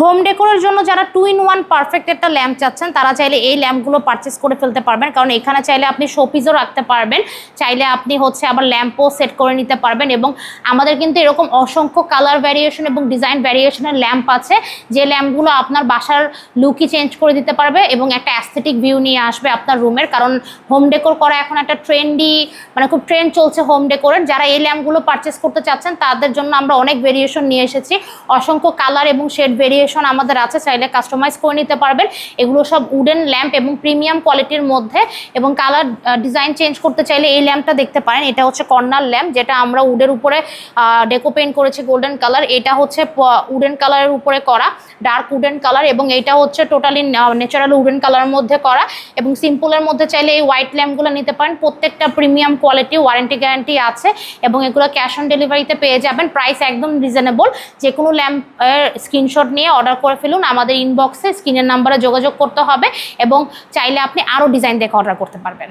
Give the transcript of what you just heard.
Home ডেকোরের জন্য যারা 2-in-1 perfect একটা ল্যাম্প চাচ্ছেন তারা চাইলে এই ল্যাম্পগুলো পারচেস করে ফেলতে পারবেন, কারণ এখানে চাইলে আপনি শোপিসও রাখতে পারবেন, চাইলে আপনি হচ্ছে আবার ল্যাম্পও সেট করে নিতে পারবেন। এবং আমাদের কিন্তু এরকম অসংখ্য কালার ভ্যারিয়েশন এবং ডিজাইন ভ্যারিয়েশনের ল্যাম্প আছে, যে ল্যাম্পগুলো আপনার বাসার লুকই চেঞ্জ করে দিতে পারবে এবং একটা অ্যাস্থেটিক ভিউ নিয়ে আসবে আপনার রুমের। কারণ হোম ডেকোর করা এখন একটা ট্রেন্ডি, মানে খুব ট্রেন্ড চলছে হোম ডেকোরের। যারা এই ল্যাম্পগুলো পারচেস করতে চাচ্ছেন তাদের জন্য আমরা অনেক ভেরিয়েশন নিয়ে এসেছি, অসংখ্য কালার এবং শেড ভেরিয়েশন আমাদের আছে, চাইলে কাস্টমাইজ করে নিতে পারবেন। এগুলো সব উডেন ল্যাম্প এবং প্রিমিয়াম কোয়ালিটির মধ্যে, এবং কালার ডিজাইন চেঞ্জ করতে চাইলে এই ল্যাম্পটা দেখতে পারেন। এটা হচ্ছে কর্নার ল্যাম্প, যেটা আমরা উডের উপরে ডেকো পেইন্ট করেছি গোল্ডেন কালার। এটা হচ্ছে উডেন কালারের উপরে করা, ডার্ক উডেন কালার, এবং এটা হচ্ছে টোটালি ন্যাচারাল উডেন কালারের মধ্যে করা। এবং সিম্পলের মধ্যে চাইলে এই হোয়াইট ল্যাম্পগুলো নিতে পারেন, প্রত্যেকটা প্রিমিয়াম কোয়ালিটি, ওয়ারেন্টি গ্যারান্টি আছে, এবং এগুলো ক্যাশ অন ডেলিভারিতে পেয়ে যাবেন। প্রাইস একদম রিজনেবল। যে কোনো ল্যাম্পের স্ক্রিনশট নিয়ে অর্ডার করে ফেলুন, আমাদের ইনবক্সে স্ক্রিনের নাম্বারে যোগাযোগ করতে হবে, এবং চাইলে আপনি আরও ডিজাইন দেখে অর্ডার করতে পারবেন।